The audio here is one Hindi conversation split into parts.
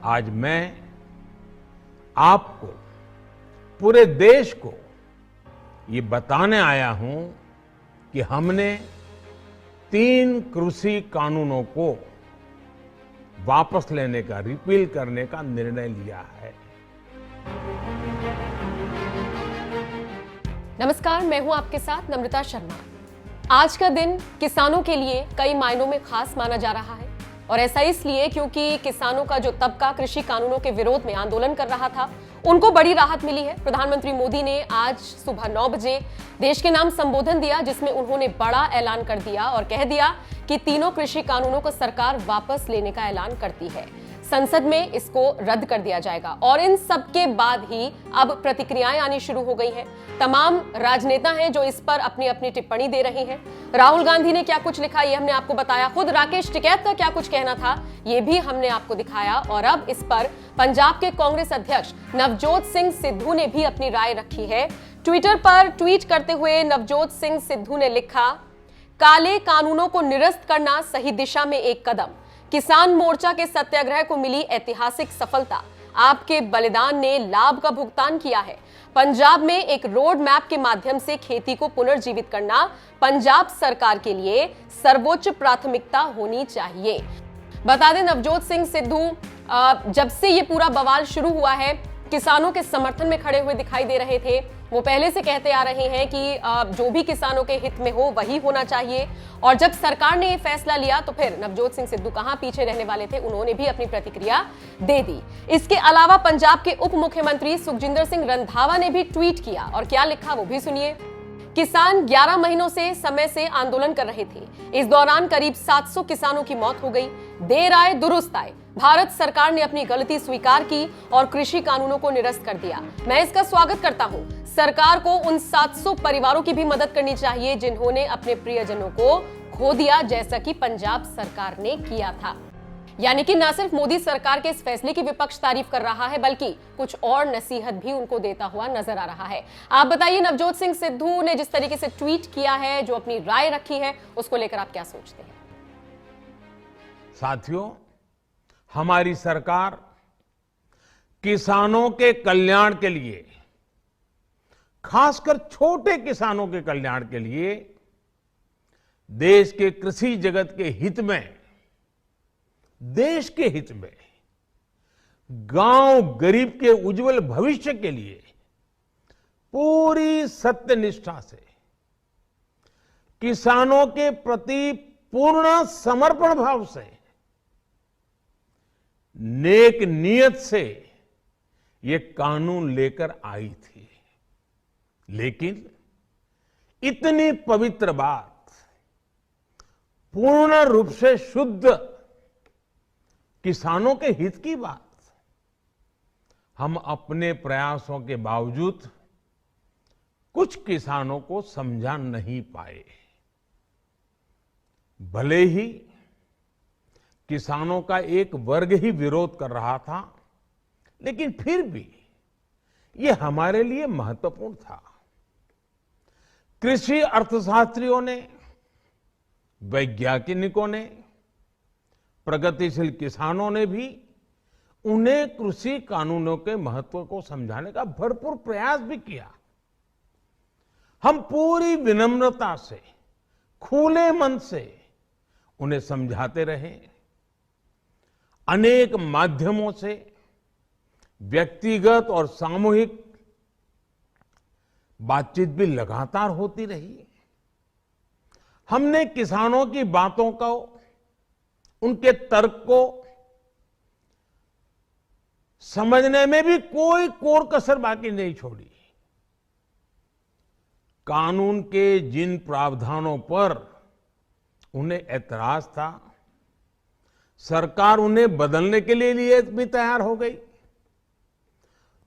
आज मैं आपको, पूरे देश को ये बताने आया हूं कि हमने 3 कृषि कानूनों को वापस लेने का, रिपील करने का निर्णय लिया है। नमस्कार, मैं हूं आपके साथ नम्रता शर्मा। आज का दिन किसानों के लिए कई मायनों में खास माना जा रहा है और ऐसा इसलिए क्योंकि किसानों का जो तबका कृषि कानूनों के विरोध में आंदोलन कर रहा था, उनको बड़ी राहत मिली है। प्रधानमंत्री मोदी ने आज सुबह 9 बजे देश के नाम संबोधन दिया, जिसमें उन्होंने बड़ा ऐलान कर दिया और कह दिया कि तीनों कृषि कानूनों को सरकार वापस लेने का ऐलान करती है। संसद में इसको रद्द कर दिया जाएगा और इन सब के बाद ही अब प्रतिक्रियाएं आनी शुरू हो गई हैं। तमाम राजनेता हैं जो इस पर अपनी अपनी टिप्पणी दे रहे हैं। राहुल गांधी ने क्या कुछ लिखा ये हमने आपको बताया, खुद राकेश टिकैत का क्या कुछ कहना था ये भी हमने आपको दिखाया और अब इस पर पंजाब के कांग्रेस अध्यक्ष नवजोत सिंह सिद्धू ने भी अपनी राय रखी है। ट्विटर पर ट्वीट करते हुए नवजोत सिंह सिद्धू ने लिखा, काले कानूनों को निरस्त करना सही दिशा में एक कदम। किसान मोर्चा के सत्याग्रह को मिली ऐतिहासिक सफलता। आपके बलिदान ने लाभ का भुगतान किया है। पंजाब में एक रोड मैप के माध्यम से खेती को पुनर्जीवित करना पंजाब सरकार के लिए सर्वोच्च प्राथमिकता होनी चाहिए। बता दें, नवजोत सिंह सिद्धू जब से ये पूरा बवाल शुरू हुआ है, किसानों के समर्थन में खड़े हुए दिखाई दे रहे थे। वो पहले से कहते आ रहे हैं कि जो भी किसानों के हित में हो वही होना चाहिए और जब सरकार ने ये फैसला लिया तो फिर नवजोत सिंह सिद्धू कहां पीछे रहने वाले थे, उन्होंने भी अपनी प्रतिक्रिया दे दी। इसके अलावा पंजाब के उप मुख्यमंत्री सुखजिंदर सिंह रंधावा ने भी ट्वीट किया और क्या लिखा वो भी सुनिए। किसान 11 महीनों से समय से आंदोलन कर रहे थे। इस दौरान करीब 700 किसानों की मौत हो गई। देर आए दुरुस्त आए। भारत सरकार ने अपनी गलती स्वीकार की और कृषि कानूनों को निरस्त कर दिया। मैं इसका स्वागत करता हूं। सरकार को उन 700 परिवारों की भी मदद करनी चाहिए जिन्होंने अपने प्रियजनों को खो दिया, जैसा कि पंजाब सरकार ने किया था। यानी कि न सिर्फ मोदी सरकार के इस फैसले की विपक्ष तारीफ कर रहा है, बल्कि कुछ और नसीहत भी उनको देता हुआ नजर आ रहा है। आप बताइए, नवजोत सिंह सिद्धू ने जिस तरीके से ट्वीट किया है, जो अपनी राय रखी है, उसको लेकर आप क्या सोचते हैं? साथियों, हमारी सरकार किसानों के कल्याण के लिए, खासकर छोटे किसानों के कल्याण के लिए, देश के कृषि जगत के हित में, देश के हित में, गांव गरीब के उज्जवल भविष्य के लिए पूरी सत्यनिष्ठा से, किसानों के प्रति पूर्ण समर्पण भाव से, नेक नियत से ये कानून लेकर आई थी। लेकिन इतनी पवित्र बात, पूर्ण रूप से शुद्ध किसानों के हित की बात, हम अपने प्रयासों के बावजूद कुछ किसानों को समझा नहीं पाए। भले ही किसानों का एक वर्ग ही विरोध कर रहा था, लेकिन फिर भी यह हमारे लिए महत्वपूर्ण था। कृषि अर्थशास्त्रियों ने, वैज्ञानिकों ने, प्रगतिशील किसानों ने भी उन्हें कृषि कानूनों के महत्व को समझाने का भरपूर प्रयास भी किया। हम पूरी विनम्रता से, खुले मन से उन्हें समझाते रहे। अनेक माध्यमों से व्यक्तिगत और सामूहिक बातचीत भी लगातार होती रही। हमने किसानों की बातों को, उनके तर्क को समझने में भी कोई कोर कसर बाकी नहीं छोड़ी। कानून के जिन प्रावधानों पर उन्हें ऐतराज था, सरकार उन्हें बदलने के लिए भी तैयार हो गई।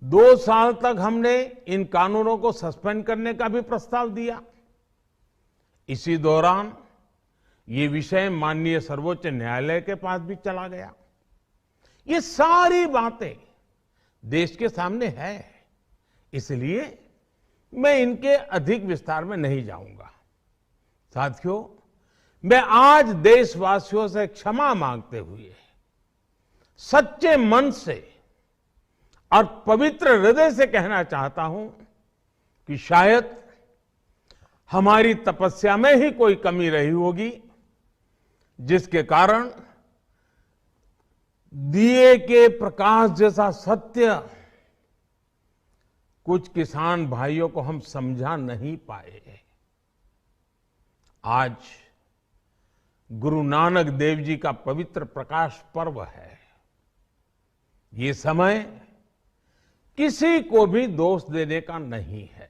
2 साल तक हमने इन कानूनों को सस्पेंड करने का भी प्रस्ताव दिया। इसी दौरान ये विषय माननीय सर्वोच्च न्यायालय के पास भी चला गया। ये सारी बातें देश के सामने है, इसलिए मैं इनके अधिक विस्तार में नहीं जाऊंगा। साथियों, मैं आज देशवासियों से क्षमा मांगते हुए सच्चे मन से और पवित्र हृदय से कहना चाहता हूं कि शायद हमारी तपस्या में ही कोई कमी रही होगी, जिसके कारण दिए के प्रकाश जैसा सत्य कुछ किसान भाइयों को हम समझा नहीं पाए। आज गुरु नानक देव जी का पवित्र प्रकाश पर्व है। ये समय किसी को भी दोष देने का नहीं है।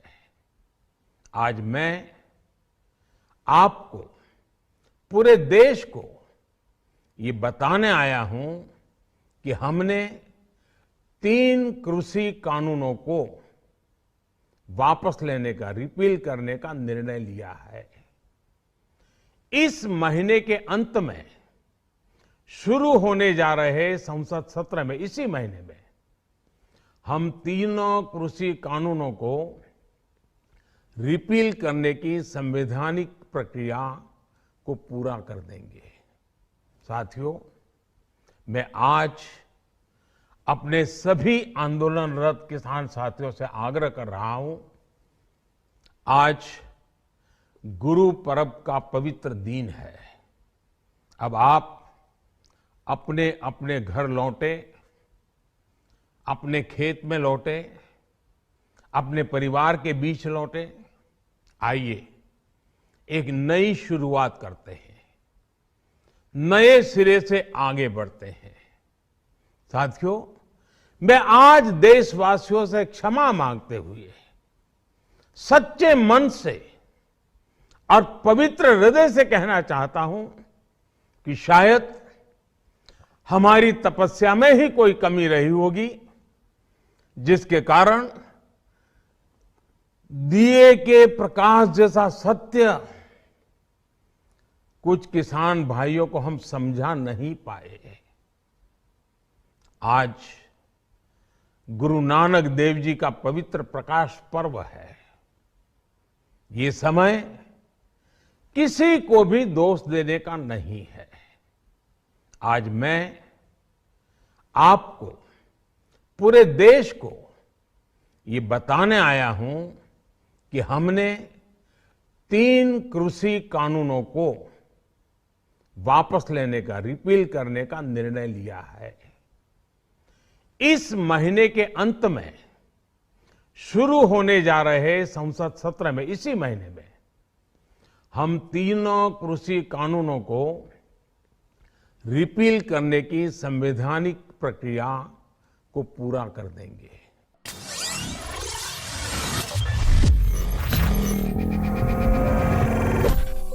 आज मैं आपको, पूरे देश को ये बताने आया हूं कि हमने 3 कृषि कानूनों को वापस लेने का, रिपील करने का निर्णय लिया है। इस महीने के अंत में शुरू होने जा रहे संसद सत्र में, इसी महीने में हम तीनों कृषि कानूनों को रिपील करने की संवैधानिक प्रक्रिया को पूरा कर देंगे। साथियों, मैं आज अपने सभी आंदोलनरत किसान साथियों से आग्रह कर रहा हूं, आज गुरु पर्व का पवित्र दिन है। अब आप अपने अपने घर लौटे, अपने खेत में लौटे, अपने परिवार के बीच लौटे। आइए एक नई शुरुआत करते हैं, नए सिरे से आगे बढ़ते हैं। साथियों, मैं आज देशवासियों से क्षमा मांगते हुए सच्चे मन से और पवित्र हृदय से कहना चाहता हूं कि शायद हमारी तपस्या में ही कोई कमी रही होगी, जिसके कारण दिए के प्रकाश जैसा सत्य कुछ किसान भाइयों को हम समझा नहीं पाए। आज गुरु नानक देव जी का पवित्र प्रकाश पर्व है। ये समय किसी को भी दोष देने का नहीं है। आज मैं आपको, पूरे देश को ये बताने आया हूं कि हमने 3 कृषि कानूनों को वापस लेने का, रिपील करने का निर्णय लिया है। इस महीने के अंत में शुरू होने जा रहे संसद सत्र में, इसी महीने में हम तीनों कृषि कानूनों को रिपील करने की संवैधानिक प्रक्रिया को पूरा कर देंगे।